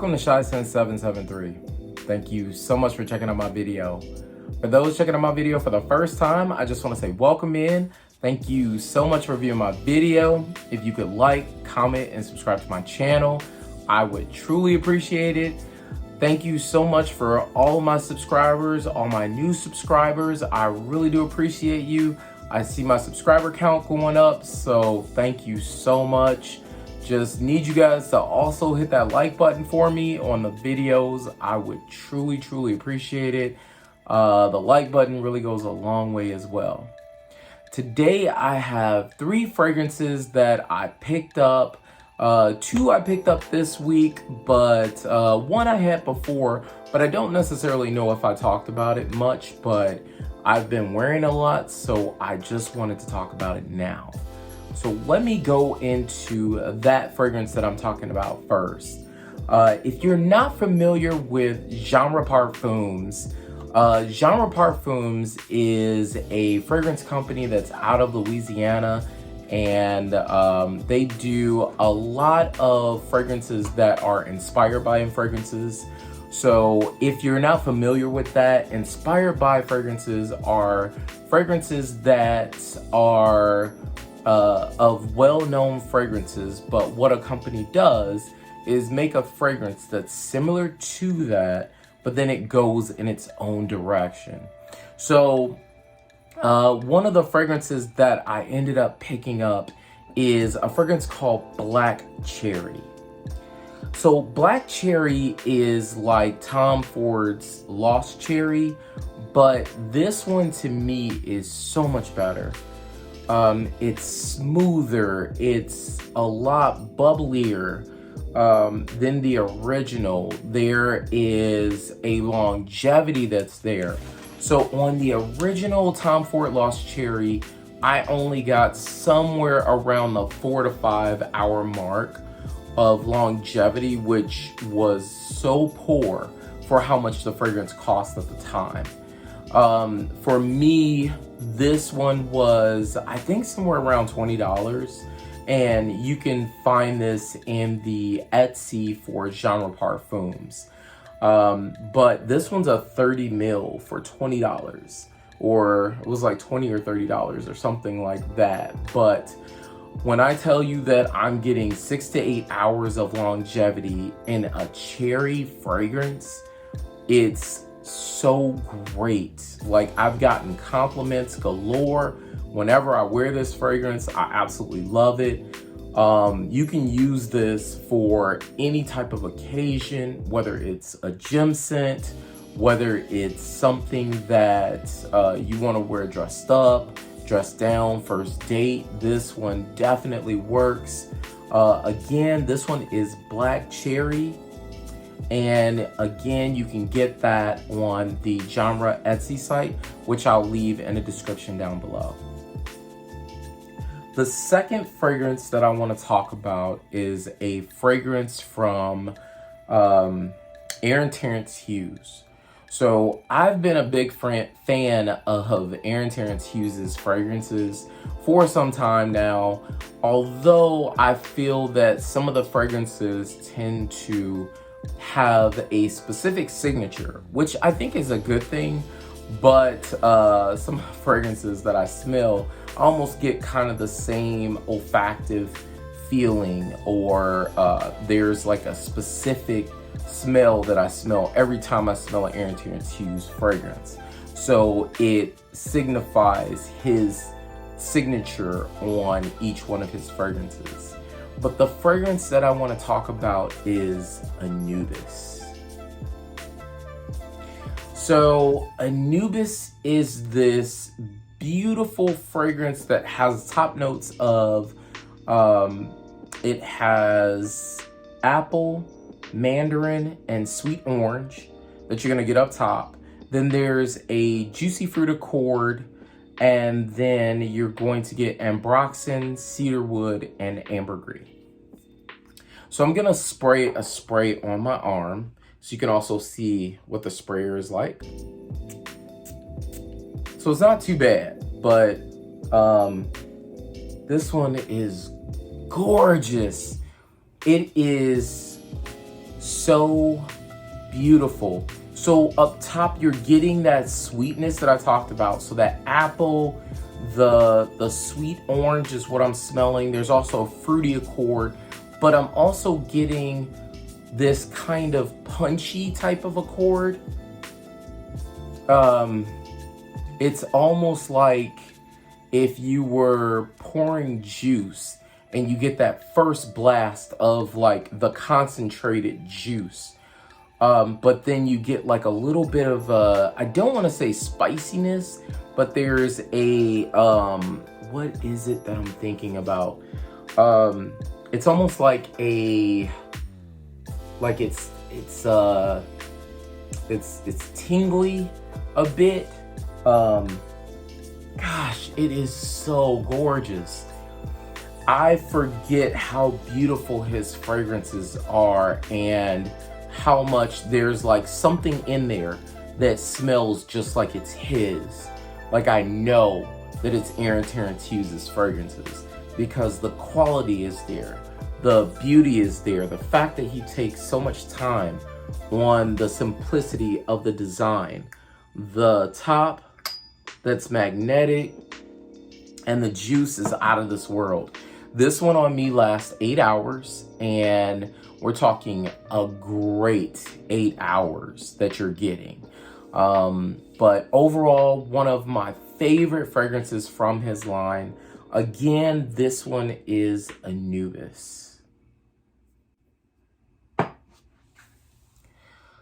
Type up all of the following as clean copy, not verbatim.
Welcome to Shy773. Thank you so much for checking out my video. For those checking out my video for the first time, I just want to say welcome in. Thank you so much for viewing my video. If you could like, comment, and subscribe to my channel, I would truly appreciate it. Thank you so much for all my subscribers, all my new subscribers. I really do appreciate you. I see my subscriber count going up, so thank you so much. Just need you guys to also hit that like button for me on the videos. I would truly appreciate it. The like button really goes a long way as well. Today I have 3 fragrances that I picked up. 2 I picked up this week, but 1 I had before, but I don't necessarily know if I talked about it much, but I've been wearing a lot, so I just wanted to talk about it now. So let me go into that fragrance that I'm talking about first. If you're not familiar with Genre Parfums, Genre Parfums is a fragrance company that's out of Louisiana, and they do a lot of fragrances that are inspired by fragrances. So if you're not familiar with that, inspired by fragrances are fragrances that are of well-known fragrances, but what a company does is make a fragrance that's similar to that, but then it goes in its own direction. So one of the fragrances that I ended up picking up is a fragrance called Black Cherry. So Black Cherry is like Tom Ford's Lost Cherry, but this one to me is so much better. It's smoother, it's a lot bubblier than the original. There is a longevity that's there. So on the original Tom Ford Lost Cherry, I only got somewhere around the 4 to 5 hour mark of longevity, which was so poor for how much the fragrance cost at the time. For me, this one was, I think, somewhere around $20, and you can find this in the Etsy for Genre Parfums. But this one's a 30 ml for $20, or it was like $20 or $30 or something like that. But when I tell you that I'm getting 6 to 8 hours of longevity in a cherry fragrance, it's so great. Like, I've gotten compliments galore whenever I wear this fragrance. I absolutely love it. You can use this for any type of occasion, whether it's a gym scent, whether it's something that you want to wear dressed up, dressed down, first date. This one definitely works. Again, this one is Black Cherry. And again, you can get that on the Genre Etsy site, which I'll leave in the description down below. The second fragrance that I want to talk about is a fragrance from Terrance Hughes. So I've been a big fan of Terrance Hughes' fragrances for some time now, although I feel that some of the fragrances tend to have a specific signature, which I think is a good thing, but some fragrances that I smell almost get kind of the same olfactive feeling, or there's like a specific smell that I smell every time I smell an Terrance Hughes fragrance. So it signifies his signature on each one of his fragrances. But the fragrance that I want to talk about is Anubis. So Anubis is this beautiful fragrance that has top notes of, it has apple, mandarin, and sweet orange that you're going to get up top. Then there's a juicy fruit accord, and then you're going to get Ambroxan, cedarwood, and ambergris. So I'm gonna spray a spray on my arm so you can also see what the sprayer is like. So it's not too bad, but this one is gorgeous. It is so beautiful. So up top, you're getting that sweetness that I talked about. So that apple, the sweet orange is what I'm smelling. There's also a fruity accord, but I'm also getting this kind of punchy type of accord. It's almost like if you were pouring juice and you get that first blast of like the concentrated juice. But then you get like a little bit of I don't want to say spiciness, but there's a what is it that I'm thinking about? It's almost like a it's tingly a bit. Gosh, it is so gorgeous. I forget how beautiful his fragrances are and how much there's like something in there that smells just like it's his. Like I know that it's Terrance Hughes' fragrances because the quality is there, the beauty is there, the fact that he takes so much time on the simplicity of the design, the top that's magnetic, and the juice is out of this world. This one on me lasts 8 hours, and we're talking a great 8 hours that you're getting. But overall, one of my favorite fragrances from his line. Again, this one is Anubis.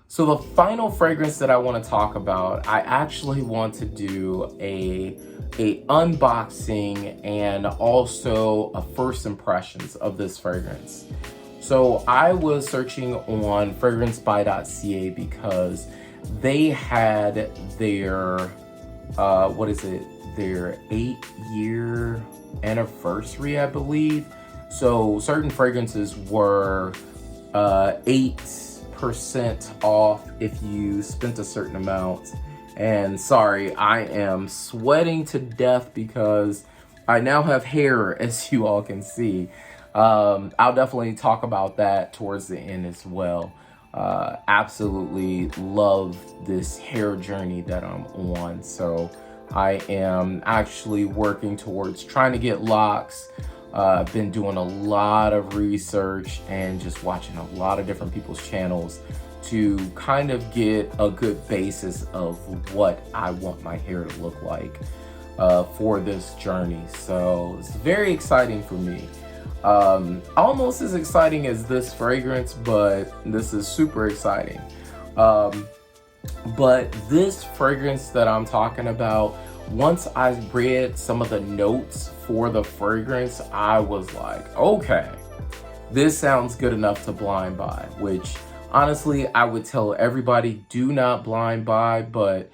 So the final fragrance that I want to talk about, I actually want to do a unboxing and also a first impressions of this fragrance. So I was searching on Fragrancebuy.ca because they had their, their 8-year anniversary, I believe. So certain fragrances were 8% off if you spent a certain amount. And sorry, I am sweating to death because I now have hair, as you all can see. I'll definitely talk about that towards the end as well. Absolutely love this hair journey that I'm on. So I am actually working towards trying to get locks. I've been doing a lot of research and just watching a lot of different people's channels to kind of get a good basis of what I want my hair to look like for this journey. So it's very exciting for me. Almost as exciting as this fragrance, but this is super exciting. But this fragrance that I'm talking about, once I read some of the notes for the fragrance, I was like, okay, this sounds good enough to blind buy, which honestly, I would tell everybody, do not blind buy, but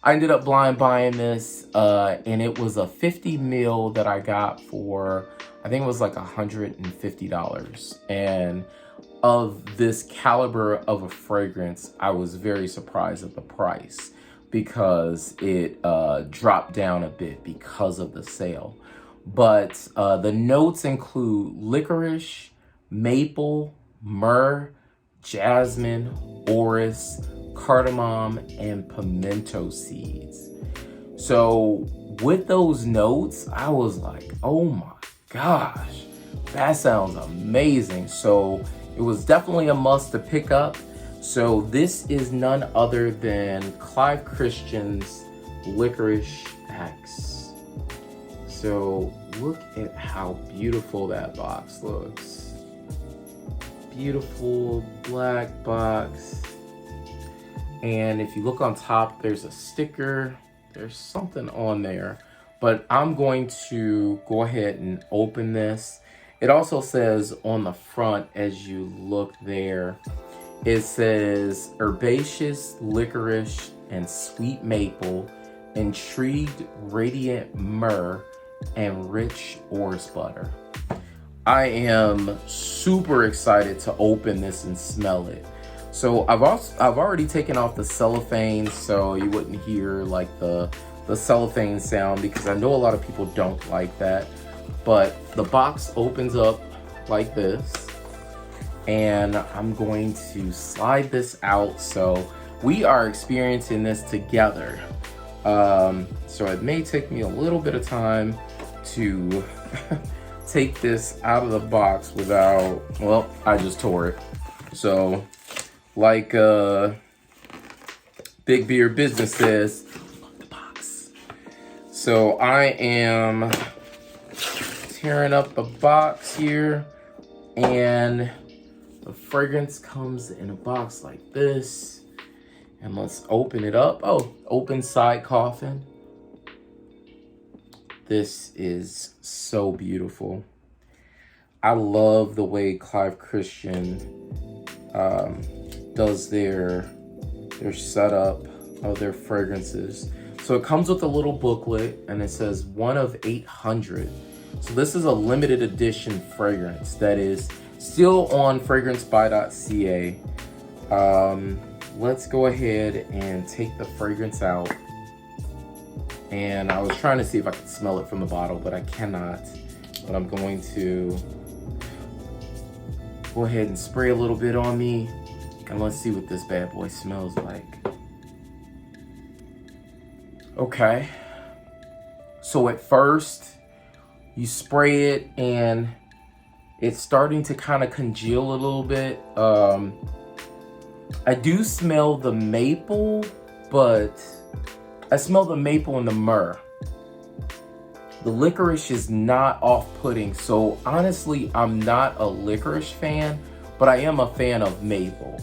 I ended up blind buying this, and it was a 50 ml that I got for, I think it was like $150. And of this caliber of a fragrance, I was very surprised at the price because it dropped down a bit because of the sale. But the notes include licorice, maple, myrrh, jasmine, orris, cardamom, and pimento seeds. So with those notes, I was like, oh my gosh, that sounds amazing. So it was definitely a must to pick up. So this is none other than Clive Christian's Licorice X. So look at how beautiful that box looks. Beautiful black box. And if you look on top, there's a sticker. There's something on there. But I'm going to go ahead and open this. It also says on the front, as you look there, it says herbaceous licorice and sweet maple, intrigued radiant myrrh, and rich orris butter. I am super excited to open this and smell it. So I've already taken off the cellophane so you wouldn't hear like the cellophane sound, because I know a lot of people don't like that. But the box opens up like this, and I'm going to slide this out. So we are experiencing this together. So it may take me a little bit of time to take this out of the box without, well, I just tore it. So like Big Beer Business says, unlock the box. So I am tearing up the box here, and the fragrance comes in a box like this. And let's open it up. Oh, open side coffin. This is so beautiful. I love the way Clive Christian does their setup of their fragrances. So it comes with a little booklet, and it says 1 of 800. So this is a limited edition fragrance that is still on Fragrancebuy.ca. Let's go ahead and take the fragrance out. And I was trying to see if I could smell it from the bottle, but I cannot. But I'm going to go ahead and spray a little bit on me, and let's see what this bad boy smells like. Okay. So at first, you spray it and it's starting to kind of congeal a little bit. I do smell the maple, but I smell the maple and the myrrh. The licorice is not off-putting, so honestly, I'm not a licorice fan, but I am a fan of maple.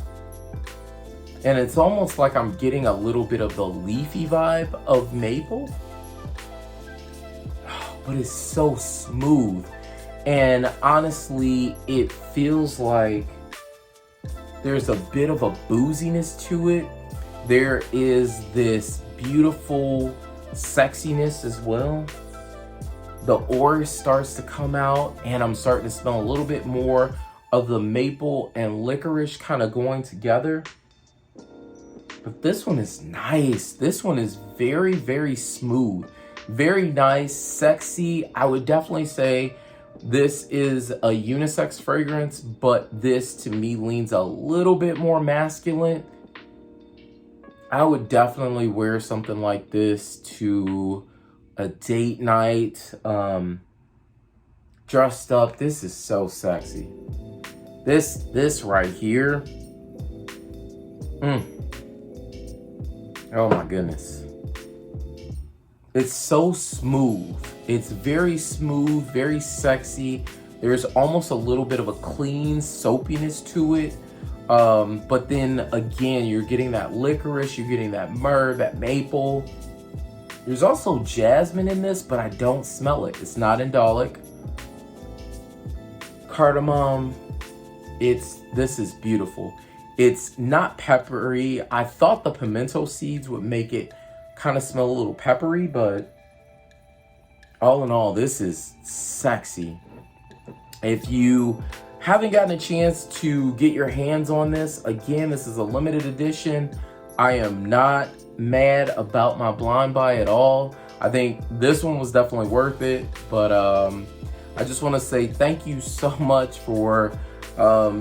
And it's almost like I'm getting a little bit of the leafy vibe of maple, but it's so smooth. And honestly, it feels like there's a bit of a booziness to it. There is this beautiful sexiness as well. The Orris starts to come out, and I'm starting to smell a little bit more of the maple and licorice kind of going together. But this one is nice. This one is very, very smooth. Very nice, sexy. I would definitely say this is a unisex fragrance, but this to me leans a little bit more masculine. I would definitely wear something like this to a date night, dressed up. This is so sexy. This right here. Oh my goodness. It's so smooth. It's very smooth, very sexy. There's almost a little bit of a clean soapiness to it. But then again, you're getting that licorice, you're getting that myrrh, that maple. There's also jasmine in this, but I don't smell it. It's not indolic. Cardamom. This is beautiful. It's not peppery. I thought the pimento seeds would make it kind of smell a little peppery, but all in all, this is sexy. If you haven't gotten a chance to get your hands on this, again, this is a limited edition. I am not mad about my blind buy at all. I think this one was definitely worth it, but I just want to say thank you so much for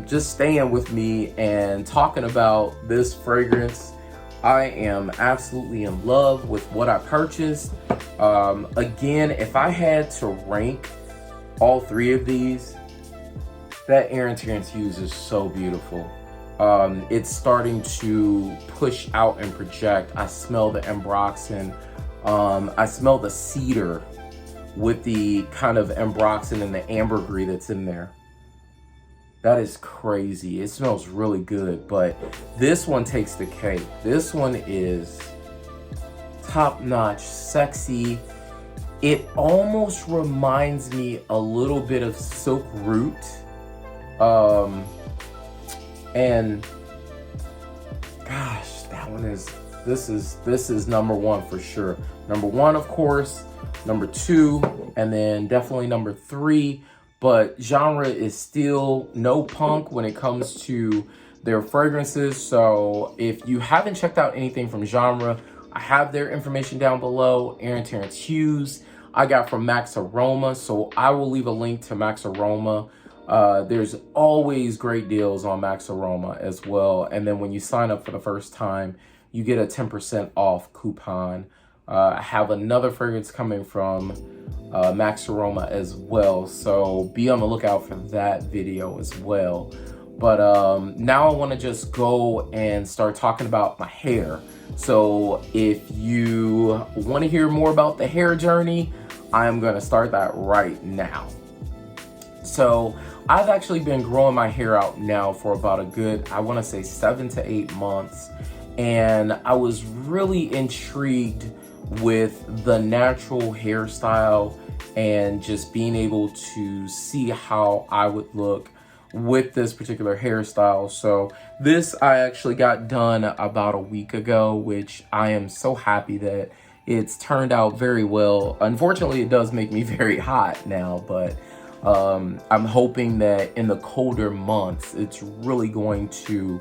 just staying with me and talking about this fragrance. I am absolutely in love with what I purchased. Again, if I had to rank all three of these, that Terrance Hughes is so beautiful. It's starting to push out and project. I smell the Ambroxan. I smell the Cedar with the kind of Ambroxan and the Ambergris that's in there. That is crazy. It smells really good, but this one takes the cake. This one is top-notch, sexy. It almost reminds me a little bit of Silk Root. And gosh, that one is, this is number one for sure. Number one, of course, number two, and then definitely number three. But genre is still no punk when it comes to their fragrances. So if you haven't checked out anything from genre, I have their information down below. Terrance Hughes, I got from Max Aroma. So I will leave a link to Max Aroma There's always great deals on Max Aroma as well. And then when you sign up for the first time, you get a 10% off coupon. I have another fragrance coming from Max Aroma as well, so be on the lookout for that video as well. But now I want to just go and start talking about my hair. So if you want to hear more about the hair journey, I'm going to start that right now. So I've actually been growing my hair out now for about a good, I want to say 7 to 8 months. And I was really intrigued with the natural hairstyle and just being able to see how I would look with this particular hairstyle. So this I actually got done about a week ago, which I am so happy that it's turned out very well. Unfortunately, it does make me very hot now, but I'm hoping that in the colder months, it's really going to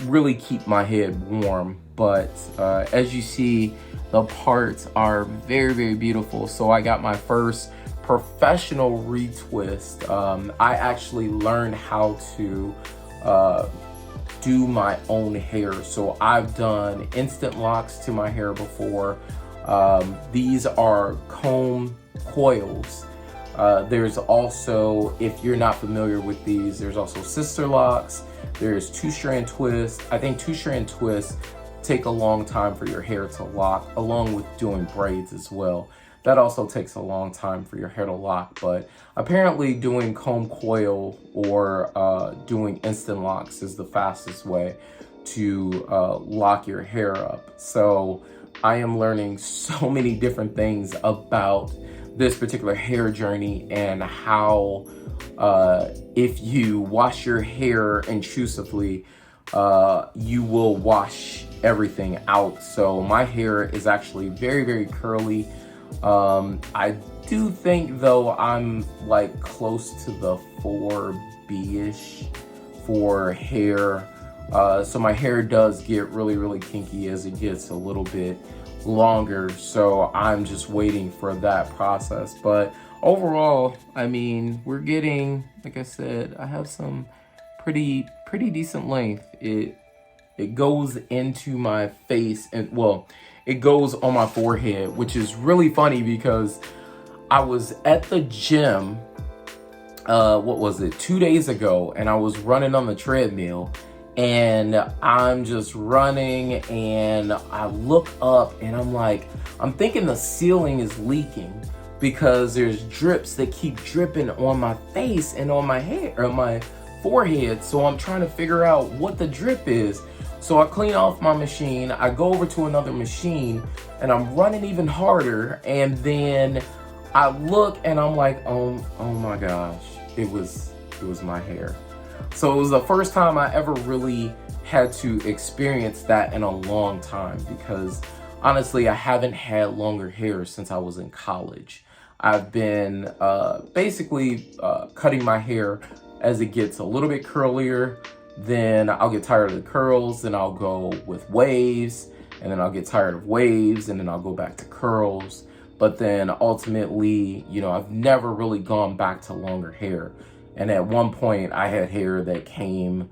really keep my head warm. But as you see, the parts are very, very beautiful. So I got my first professional retwist. I actually learned how to do my own hair. So I've done instant locks to my hair before. These are comb coils. There's also, if you're not familiar with these, there's also sister locks. There's 2-strand twists. I think 2-strand twists take a long time for your hair to lock, along with doing braids as well. That also takes a long time for your hair to lock, but apparently doing comb coil or doing instant locks is the fastest way to lock your hair up. So I am learning so many different things about this particular hair journey and how if you wash your hair intrusively, you will wash everything out. So my hair is actually very, very curly. I do think though I'm like close to the 4B-ish for hair. So my hair does get really, really kinky as it gets a little bit longer. So I'm just waiting for that process. But overall, I mean, we're getting, like I said, I have some pretty decent length. It goes into my face, and well, it goes on my forehead, which is really funny because I was at the gym, what was it, 2 days ago, and I was running on the treadmill, and I'm just running, and I look up, and I'm like, I'm thinking the ceiling is leaking because there's drips that keep dripping on my face and on my hair, or my forehead. So I'm trying to figure out what the drip is. So I clean off my machine, I go over to another machine, and I'm running even harder, and then I look and I'm like, oh my gosh, it was my hair. So it was the first time I ever really had to experience that in a long time, because honestly, I haven't had longer hair since I was in college. I've been basically cutting my hair as it gets a little bit curlier. Then I'll get tired of the curls, then I'll go with waves, and then I'll get tired of waves, and then I'll go back to curls. But then ultimately, you know, I've never really gone back to longer hair. And at one point I had hair that came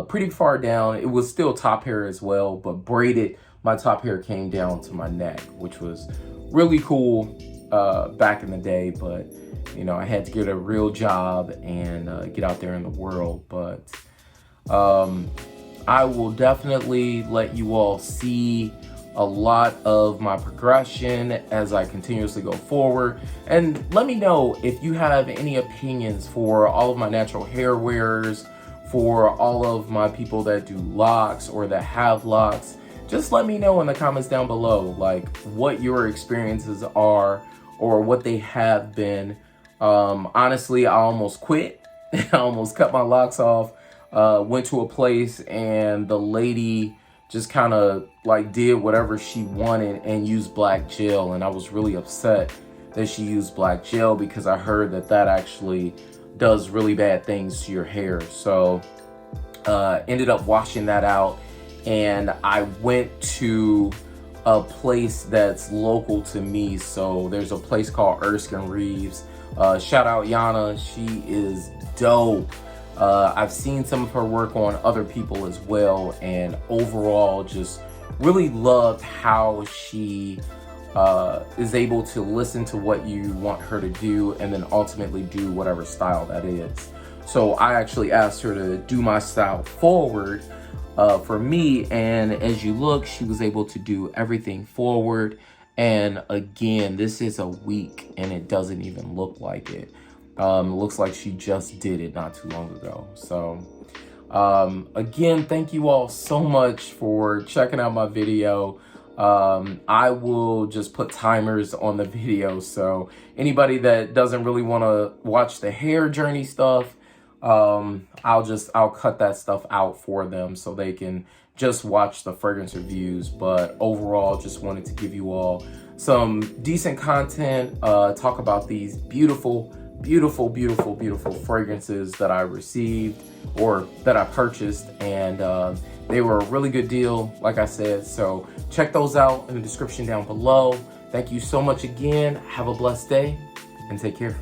pretty far down. It was still top hair as well, but braided. My top hair came down to my neck, which was really cool back in the day. But, you know, I had to get a real job and get out there in the world. But I will definitely let you all see a lot of my progression as I continuously go forward. And let me know if you have any opinions for all of my natural hair wearers, for all of my people that do locks or that have locks. Just let me know in the comments down below, like what your experiences are or what they have been. Honestly, I almost quit. I almost cut my locks off. Went to a place and the lady just kind of like did whatever she wanted and used black gel, and I was really upset that she used black gel because I heard that that actually does really bad things to your hair. So ended up washing that out, and I went to a place that's local to me. So there's a place called Erskine Reeves Shout out Yana, she is dope. I've seen some of her work on other people as well, and overall just really loved how she is able to listen to what you want her to do and then ultimately do whatever style that is. So I actually asked her to do my style forward for me, and as you look, she was able to do everything forward. And again, this is a week and it doesn't even look like it. It looks like she just did it not too long ago. So again, thank you all so much for checking out my video. I will just put timers on the video, so anybody that doesn't really want to watch the hair journey stuff, I'll cut that stuff out for them so they can just watch the fragrance reviews. But overall, just wanted to give you all some decent content, talk about these beautiful fragrances that I received or that I purchased, and they were a really good deal, like I said. So check those out in the description down below. Thank you so much again. Have a blessed day and take care.